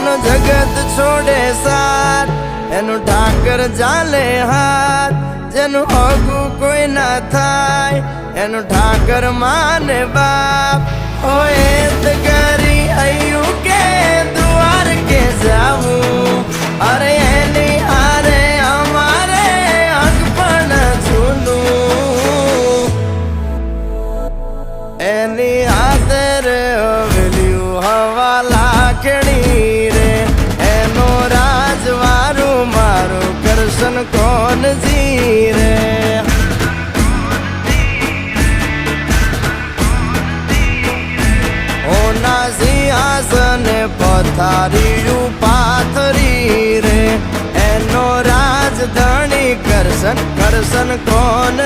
જેનો જગત છોડે સાથ એનું ઠાકર ચાલે હાથ, જેનું હગું કોઈ ના થાય એનું ઠાકર માને બાપ. હોય તો કરી આયું કે દ્વાર કે જાવું, અરે એની હારે અમારે હક પણ છૂનું. એની હાથર વેલ્યું હવા લાખણી રે, એનો રાજવારું મારું કરશન કોણ જીરે. ઓના સિંહાસને પથારીયું પાથરી રે, એનો રાજધણી કરશન કરશન કોણ